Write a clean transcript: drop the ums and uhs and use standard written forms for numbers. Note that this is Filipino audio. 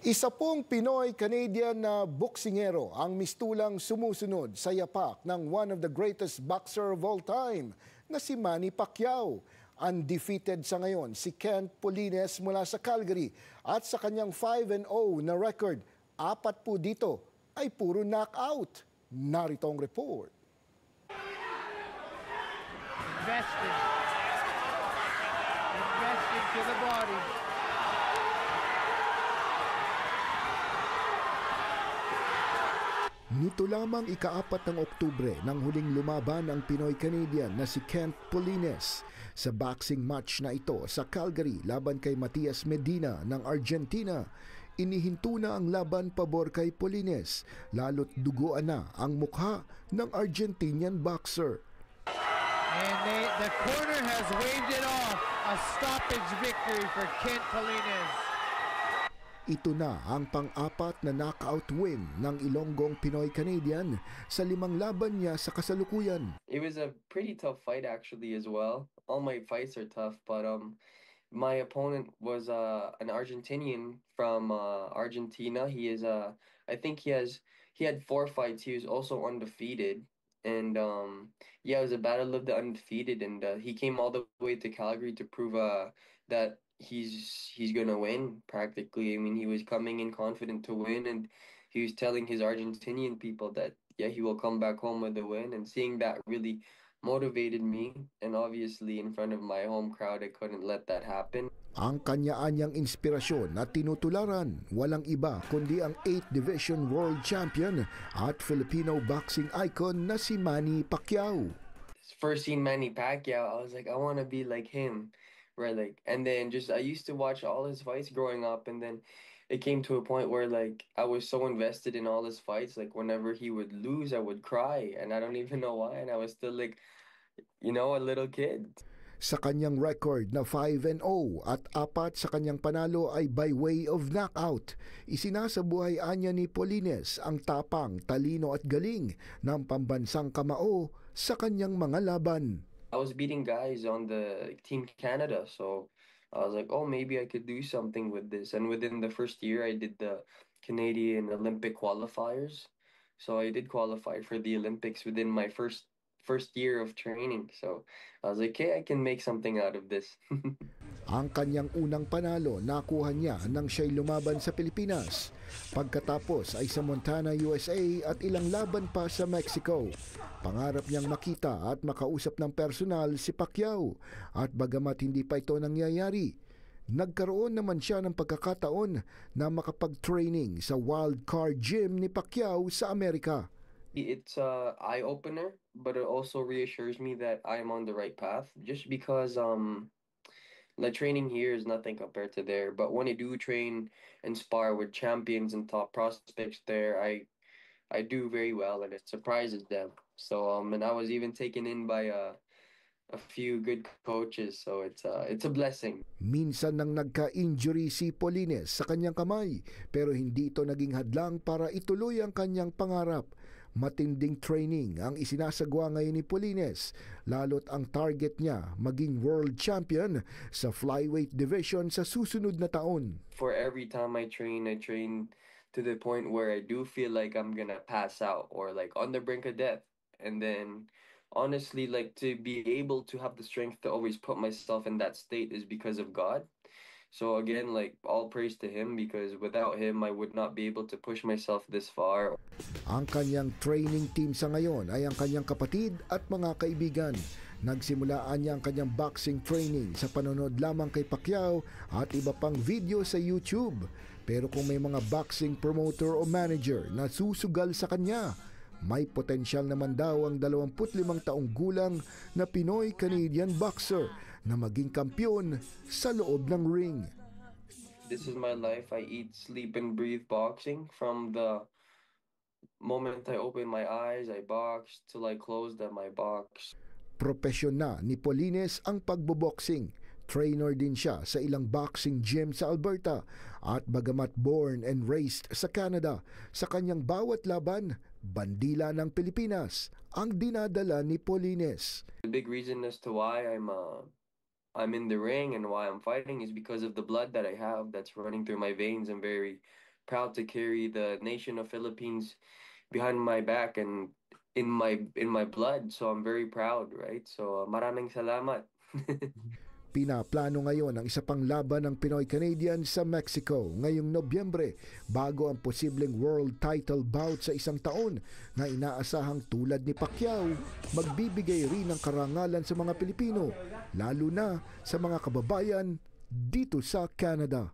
Isa pong Pinoy-Canadian na boksingero ang mistulang sumusunod sa yapak ng one of the greatest boxer of all time na si Manny Pacquiao. Undefeated sa ngayon si Kent Polines mula sa Calgary at sa kanyang 5-0 na record, 4 po dito ay puro knockout. Narito ang report. Invested to the body. Nito lamang ika-4 ng Oktubre nang huling lumaban ang Pinoy-Canadian na si Kent Polines sa boxing match na ito sa Calgary laban kay Matias Medina ng Argentina. Inihinto na ang laban pabor kay Polines, lalo't duguan na ang mukha ng Argentinian boxer. And the corner has waved it off. A stoppage victory for Kent Polines. Ito na ang pang-4 na knockout win ng Ilonggong Pinoy-Canadian sa 5 laban niya sa kasalukuyan. It was a pretty tough fight actually as well. All my fights are tough, but my opponent was an Argentinian from Argentina. I think he had 4 fights. He was also undefeated. And yeah, it was a battle of the undefeated, and he came all the way to Calgary to prove that he's gonna win practically. I mean, he was coming in confident to win, and he was telling his Argentinian people that yeah, he will come back home with the win. And seeing that really motivated me, and obviously in front of my home crowd, I couldn't let that happen. Ang kanya-anyang inspirasyon na tinutularan, walang iba kundi ang 8th Division World Champion at Filipino boxing icon na si Manny Pacquiao. First seen Manny Pacquiao, I was like, I want to be like him, right? Like, and then I used to watch all his fights growing up, and then it came to a point where like I was so invested in all his fights, like whenever he would lose, I would cry, and I don't even know why, and I was still like, a little kid. Sa kanyang record na 5-0 at 4 sa kanyang panalo ay by way of knockout, isinasabuhay anya ni Polines ang tapang, talino at galing ng pambansang kamao sa kanyang mga laban. I was beating guys on the Team Canada, so I was like, oh, maybe I could do something with this. And within the first year, I did the Canadian Olympic qualifiers. So I did qualify for the Olympics within my first year of training. So I was like, okay, I can make something out of this. Ang kanyang unang panalo nakuha niya nang siya'y lumaban sa Pilipinas. Pagkatapos ay sa Montana, USA at ilang laban pa sa Mexico. Pangarap niyang makita at makausap ng personal si Pacquiao, at bagamat hindi pa ito nangyayari, nagkaroon naman siya ng pagkakataon na makapag-training sa Wild Card Gym ni Pacquiao sa Amerika. It's a eye-opener, but it also reassures me that I'm on the right path, just because the training here is nothing compared to there. But when I do train and spar with champions and top prospects there, I do very well, and it surprises them. So and I was even taken in by a few good coaches, so it's a blessing. Minsan nang nagka-injury si Polines sa kanyang kamay, pero hindi ito naging hadlang para ituloy ang kanyang pangarap. Matinding training ang isinasagwa ngayon ni Polines, lalo't ang target niya maging world champion sa flyweight division sa susunod na taon. For every time I train to the point where I do feel like I'm gonna pass out or like on the brink of death. And then honestly, like, to be able to have the strength to always put myself in that state is because of God. So again, like, all praise to him, because without him, I would not be able to push myself this far. Ang kanyang training team sa ngayon ay ang kanyang kapatid at mga kaibigan. Nagsimulaan niya ang kanyang boxing training sa panonood lamang kay Pacquiao at iba pang video sa YouTube. Pero kung may mga boxing promoter o manager na susugal sa kanya, may potensyal naman daw ang 25 taong gulang na Pinoy-Canadian boxer na maging kampiyon sa loob ng ring. This is my life. I eat, sleep, and breathe boxing. From the moment I open my eyes, I box, till I close them, I box. Propesyon na ni Polines ang pagboboxing. Trainer din siya sa ilang boxing gym sa Alberta, at bagamat born and raised sa Canada, sa kanyang bawat laban, bandila ng Pilipinas ang dinadala ni Polines. The big reason as to why I'm in the ring and why I'm fighting is because of the blood that I have that's running through my veins. I'm very proud to carry the nation of Philippines behind my back and in my blood. So I'm very proud, right? So maraming salamat. Pinaplano ngayon ang isa pang laban ng Pinoy Canadian sa Mexico ngayong Nobyembre bago ang posibleng world title bout sa isang taon na inaasahang tulad ni Pacquiao magbibigay rin ng karangalan sa mga Pilipino lalo na sa mga kababayan dito sa Canada.